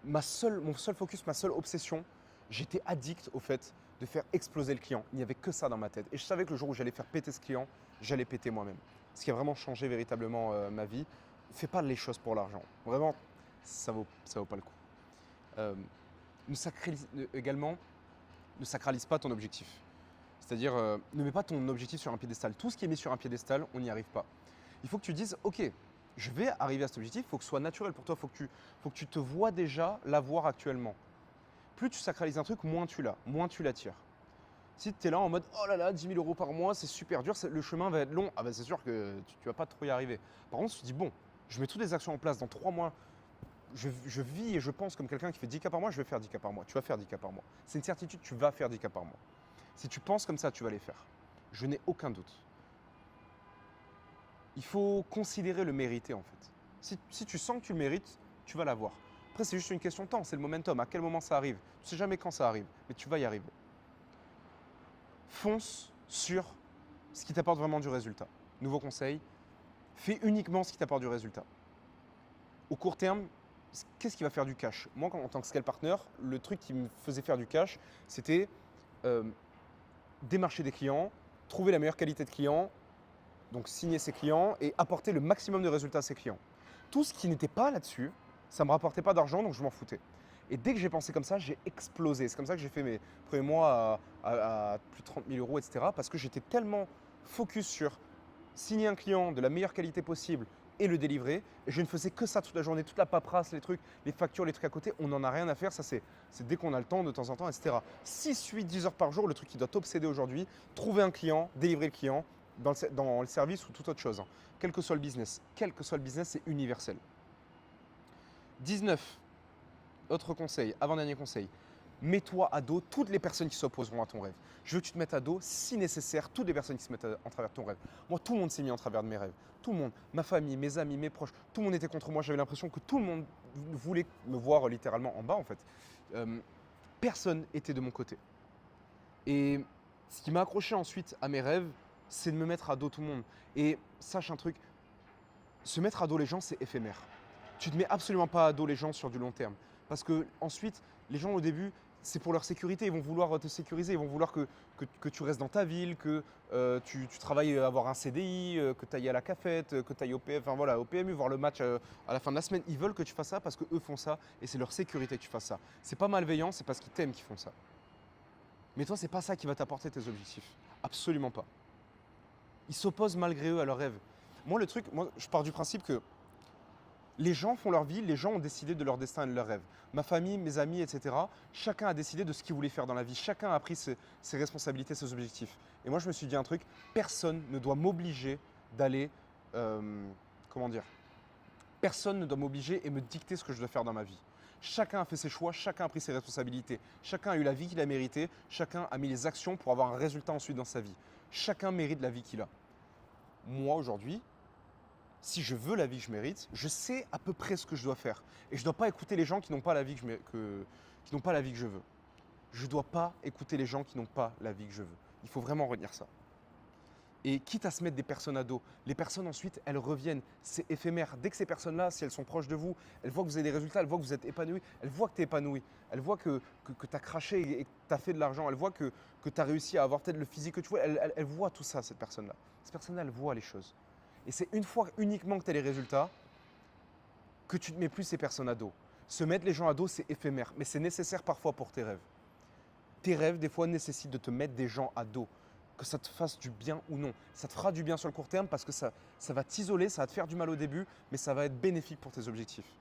mon seul focus, ma seule obsession, j'étais addict au fait de faire exploser le client. Il n'y avait que ça dans ma tête. Et je savais que le jour où j'allais faire péter ce client, j'allais péter moi-même. Ce qui a vraiment changé véritablement ma vie. Fais pas les choses pour l'argent. Vraiment, ça vaut pas le coup. Également, ne sacralise pas ton objectif. C'est-à-dire, ne mets pas ton objectif sur un piédestal. Tout ce qui est mis sur un piédestal, on n'y arrive pas. Il faut que tu dises, ok, je vais arriver à cet objectif, il faut que ce soit naturel pour toi, faut que tu te vois déjà l'avoir actuellement. Plus tu sacralises un truc, moins tu l'as, moins tu l'attires. Si tu es là en mode oh là là, 10 000 euros par mois, c'est super dur, le chemin va être long, ah bah c'est sûr que tu ne vas pas trop y arriver. Par contre, si tu dis bon, je mets toutes les actions en place dans 3 mois, je vis et je pense comme quelqu'un qui fait 10 cas par mois, je vais faire 10 cas par mois. Tu vas faire 10 cas par mois. C'est une certitude, tu vas faire 10 cas par mois. Si tu penses comme ça, tu vas les faire. Je n'ai aucun doute. Il faut considérer le mériter en fait. Si tu sens que tu le mérites, tu vas l'avoir. Après, c'est juste une question de temps, c'est le momentum. À quel moment ça arrive? Tu ne sais jamais quand ça arrive, mais tu vas y arriver. Fonce sur ce qui t'apporte vraiment du résultat. Nouveau conseil, fais uniquement ce qui t'apporte du résultat. Au court terme, qu'est-ce qui va faire du cash? Moi, en tant que scale partner, le truc qui me faisait faire du cash, c'était démarcher des clients, trouver la meilleure qualité de client, donc signer ses clients et apporter le maximum de résultats à ses clients. Tout ce qui n'était pas là-dessus, ça ne me rapportait pas d'argent, donc je m'en foutais. Et dès que j'ai pensé comme ça, j'ai explosé. C'est comme ça que j'ai fait mes premiers mois à plus de 30 000 euros, etc. Parce que j'étais tellement focus sur signer un client de la meilleure qualité possible et le délivrer. Et je ne faisais que ça toute la journée, toute la paperasse, les trucs, les factures, les trucs à côté. On n'en a rien à faire. Ça, c'est dès qu'on a le temps de temps en temps, etc. 6, 8, 10 heures par jour, le truc qui doit t'obséder aujourd'hui, trouver un client, délivrer le client dans le service ou toute autre chose. Quel que soit le business. Quel que soit le business, c'est universel. 19. Autre conseil, avant-dernier conseil, mets-toi à dos toutes les personnes qui s'opposeront à ton rêve. Je veux que tu te mettes à dos, si nécessaire, toutes les personnes qui se mettent en travers de ton rêve. Moi, tout le monde s'est mis en travers de mes rêves. Tout le monde, ma famille, mes amis, mes proches, tout le monde était contre moi. J'avais l'impression que tout le monde voulait me voir littéralement en bas, en fait. Personne n'était de mon côté. Et ce qui m'a accroché ensuite à mes rêves, c'est de me mettre à dos tout le monde. Et sache un truc, se mettre à dos les gens, c'est éphémère. Tu ne te mets absolument pas à dos les gens sur du long terme. Parce que ensuite, les gens au début, c'est pour leur sécurité. Ils vont vouloir te sécuriser. Ils vont vouloir que tu restes dans ta ville, que tu travailles à avoir un CDI, que tu ailles à la cafette, que tu ailles au PMU, voir le match à la fin de la semaine. Ils veulent que tu fasses ça parce qu'eux font ça et c'est leur sécurité que tu fasses ça. C'est pas malveillant, c'est parce qu'ils t'aiment qu'ils font ça. Mais toi, c'est pas ça qui va t'apporter tes objectifs. Absolument pas. Ils s'opposent malgré eux à leurs rêves. Moi, je pars du principe que les gens font leur vie, les gens ont décidé de leur destin et de leurs rêves. Ma famille, mes amis, etc. Chacun a décidé de ce qu'il voulait faire dans la vie. Chacun a pris ses responsabilités, ses objectifs. Et moi, je me suis dit un truc, personne ne doit m'obliger d'aller… comment dire? Personne ne doit m'obliger et me dicter ce que je dois faire dans ma vie. Chacun a fait ses choix, chacun a pris ses responsabilités. Chacun a eu la vie qu'il a méritée, chacun a mis les actions pour avoir un résultat ensuite dans sa vie. Chacun mérite la vie qu'il a. Moi, aujourd'hui, si je veux la vie que je mérite, je sais à peu près ce que je dois faire. Et je ne dois pas écouter les gens qui n'ont pas la vie qui n'ont pas la vie que je veux. Je ne dois pas écouter les gens qui n'ont pas la vie que je veux. Il faut vraiment retenir ça. Et quitte à se mettre des personnes à dos, les personnes ensuite, elles reviennent. C'est éphémère. Dès que ces personnes-là, si elles sont proches de vous, elles voient que vous avez des résultats, elles voient que vous êtes épanoui, elles voient que tu es épanoui, elles voient que tu as craché et que tu as fait de l'argent, elles voient que tu as réussi à avoir peut-être le physique que tu veux, elles voient tout ça, cette personne-là. Cette personne-là, elle voit les choses. Et c'est une fois uniquement que tu as les résultats que tu ne mets plus ces personnes à dos. Se mettre les gens à dos, c'est éphémère, mais c'est nécessaire parfois pour tes rêves. Tes rêves, des fois, nécessitent de te mettre des gens à dos. Que ça te fasse du bien ou non. Ça te fera du bien sur le court terme parce que ça va t'isoler, ça va te faire du mal au début, mais ça va être bénéfique pour tes objectifs.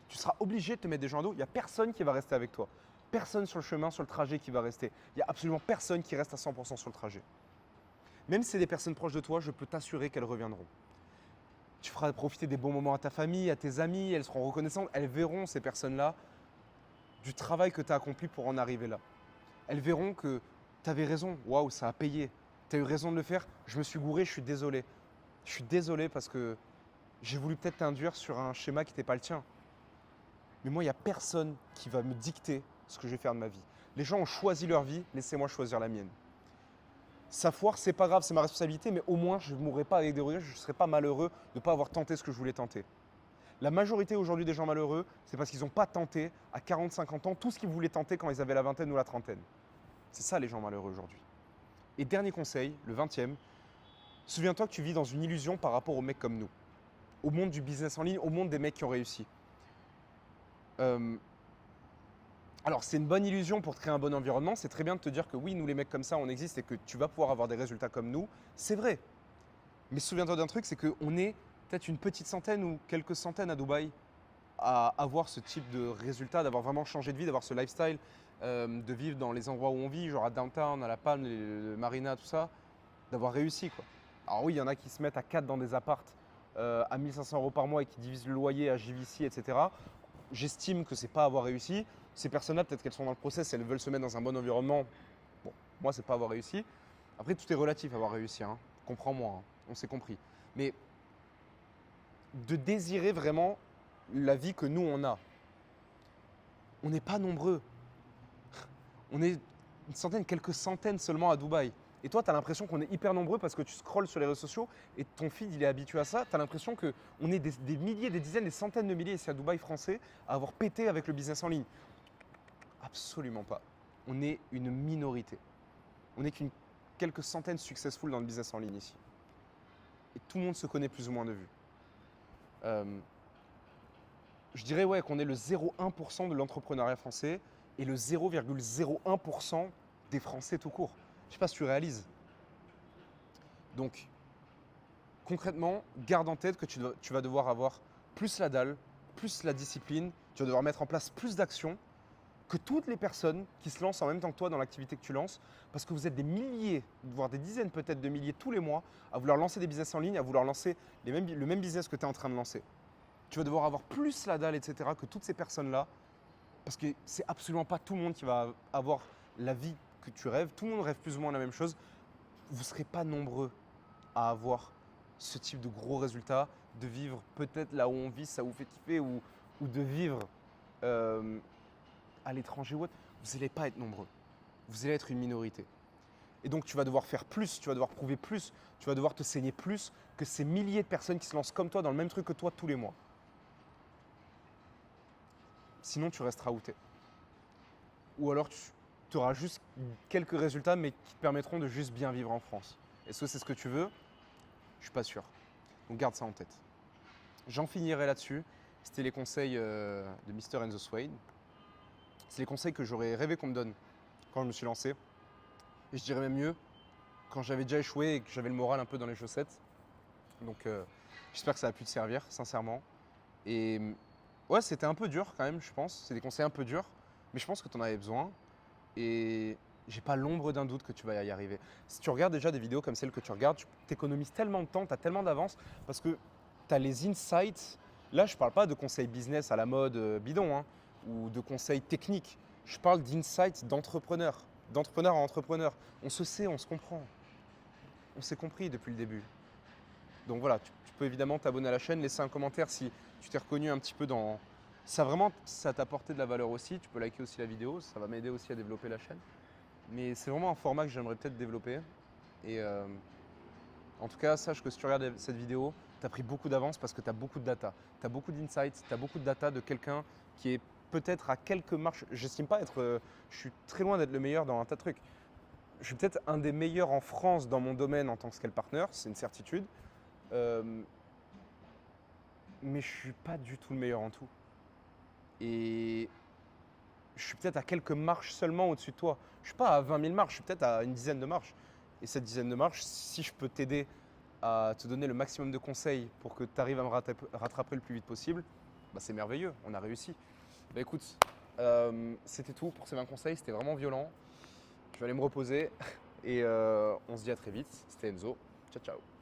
Tu seras obligé de te mettre des gens à dos. Il n'y a personne qui va rester avec toi. Personne sur le chemin, sur le trajet qui va rester. Il n'y a absolument personne qui reste à 100% sur le trajet. Même si c'est des personnes proches de toi, je peux t'assurer qu'elles reviendront. Tu feras profiter des bons moments à ta famille, à tes amis, elles seront reconnaissantes, elles verront ces personnes-là du travail que tu as accompli pour en arriver là. Elles verront que tu avais raison, waouh, ça a payé. Tu as eu raison de le faire, je me suis gouré, je suis désolé. Je suis désolé parce que j'ai voulu peut-être t'induire sur un schéma qui n'était pas le tien. Mais moi, il n'y a personne qui va me dicter ce que je vais faire de ma vie. Les gens ont choisi leur vie, laissez-moi choisir la mienne. Ça foire, c'est pas grave, c'est ma responsabilité, mais au moins je ne mourrai pas avec des regrets, je ne serai pas malheureux de ne pas avoir tenté ce que je voulais tenter. La majorité aujourd'hui des gens malheureux, c'est parce qu'ils n'ont pas tenté à 40-50 ans tout ce qu'ils voulaient tenter quand ils avaient la vingtaine ou la trentaine. C'est ça les gens malheureux aujourd'hui. Et dernier conseil, le 20e, souviens-toi que tu vis dans une illusion par rapport aux mecs comme nous, au monde du business en ligne, au monde des mecs qui ont réussi. Alors, c'est une bonne illusion pour te créer un bon environnement. C'est très bien de te dire que oui, nous les mecs comme ça, on existe et que tu vas pouvoir avoir des résultats comme nous. C'est vrai. Mais souviens-toi d'un truc, c'est qu'on est peut-être une petite centaine ou quelques centaines à Dubaï à avoir ce type de résultat, d'avoir vraiment changé de vie, d'avoir ce lifestyle, de vivre dans les endroits où on vit, genre à Downtown, à La Palme, le Marina, tout ça, d'avoir réussi quoi. Alors oui, il y en a qui se mettent à 4 dans des appartes à 1500 € par mois et qui divisent le loyer à JVC, etc. J'estime que c'est pas avoir réussi. Ces personnes-là, peut-être qu'elles sont dans le process, elles veulent se mettre dans un bon environnement. Bon, moi, c'est pas avoir réussi. Après, tout est relatif à avoir réussi, hein. Comprends-moi, hein. On s'est compris. Mais de désirer vraiment la vie que nous, on a. On n'est pas nombreux. On est une centaine, quelques centaines seulement à Dubaï. Et toi, tu as l'impression qu'on est hyper nombreux parce que tu scrolles sur les réseaux sociaux et ton feed, il est habitué à ça. Tu as l'impression qu'on est des milliers, des dizaines, des centaines de milliers ici à Dubaï français à avoir pété avec le business en ligne. Absolument pas. On est une minorité. On n'est qu'une quelques centaines successful dans le business en ligne ici. Et tout le monde se connaît plus ou moins de vue. Je dirais ouais, qu'on est le 0,1% de l'entrepreneuriat français et le 0,01% des Français tout court. Je ne sais pas si tu réalises. Donc, concrètement, garde en tête que tu vas devoir avoir plus la dalle, plus la discipline, tu vas devoir mettre en place plus d'actions que toutes les personnes qui se lancent en même temps que toi dans l'activité que tu lances, parce que vous êtes des milliers, voire des dizaines peut-être de milliers tous les mois à vouloir lancer des business en ligne, à vouloir lancer le même business que tu es en train de lancer. Tu vas devoir avoir plus la dalle, etc. que toutes ces personnes-là, parce que c'est absolument pas tout le monde qui va avoir la vie que tu rêves. Tout le monde rêve plus ou moins la même chose. Vous ne serez pas nombreux à avoir ce type de gros résultats, de vivre peut-être là où on vit, ça vous fait kiffer, ou de vivre à l'étranger ou autre. Vous n'allez pas être nombreux. Vous allez être une minorité. Et donc tu vas devoir faire plus, tu vas devoir prouver plus, tu vas devoir te saigner plus que ces milliers de personnes qui se lancent comme toi dans le même truc que toi tous les mois. Sinon, tu resteras où t'es. Ou alors, tu auras juste quelques résultats, mais qui te permettront de juste bien vivre en France. Est-ce que c'est ce que tu veux? Je suis pas sûr. Donc, garde ça en tête. J'en finirai là-dessus. C'était les conseils de Mr. Enzo Swain. C'est les conseils que j'aurais rêvé qu'on me donne quand je me suis lancé. Et je dirais même mieux, quand j'avais déjà échoué et que j'avais le moral un peu dans les chaussettes. Donc, j'espère que ça a pu te servir, sincèrement. Et ouais, c'était un peu dur quand même, je pense. C'est des conseils un peu durs, mais je pense que tu en avais besoin. Et j'ai pas l'ombre d'un doute que tu vas y arriver. Si tu regardes déjà des vidéos comme celle que tu regardes, tu t'économises tellement de temps, tu as tellement d'avance parce que tu as les insights. Là, je parle pas de conseils business à la mode bidon, hein, ou de conseils techniques. Je parle d'insights d'entrepreneur, d'entrepreneur à entrepreneur. On se sait, on se comprend. On s'est compris depuis le début. Donc voilà, tu peux évidemment t'abonner à la chaîne, laisser un commentaire si tu t'es reconnu un petit peu dans… Ça vraiment, ça t'a apporté de la valeur aussi. Tu peux liker aussi la vidéo, ça va m'aider aussi à développer la chaîne. Mais c'est vraiment un format que j'aimerais peut-être développer. Et en tout cas, sache que si tu regardes cette vidéo, tu as pris beaucoup d'avance parce que tu as beaucoup de data. Tu as beaucoup d'insights, tu as beaucoup de data de quelqu'un qui est peut-être à quelques marches. J'estime pas être… je suis très loin d'être le meilleur dans un tas de trucs. Je suis peut-être un des meilleurs en France dans mon domaine en tant que scale partner, c'est une certitude. Mais je suis pas du tout le meilleur en tout. Et je suis peut-être à quelques marches seulement au-dessus de toi. Je suis pas à 20 000 marches, je suis peut-être à une dizaine de marches. Et cette dizaine de marches, si je peux t'aider à te donner le maximum de conseils pour que tu arrives à me rattraper le plus vite possible, bah c'est merveilleux, on a réussi. Bah écoute, c'était tout pour ces 20 conseils, c'était vraiment violent. Je vais aller me reposer et on se dit à très vite. C'était Enzo. Ciao, ciao.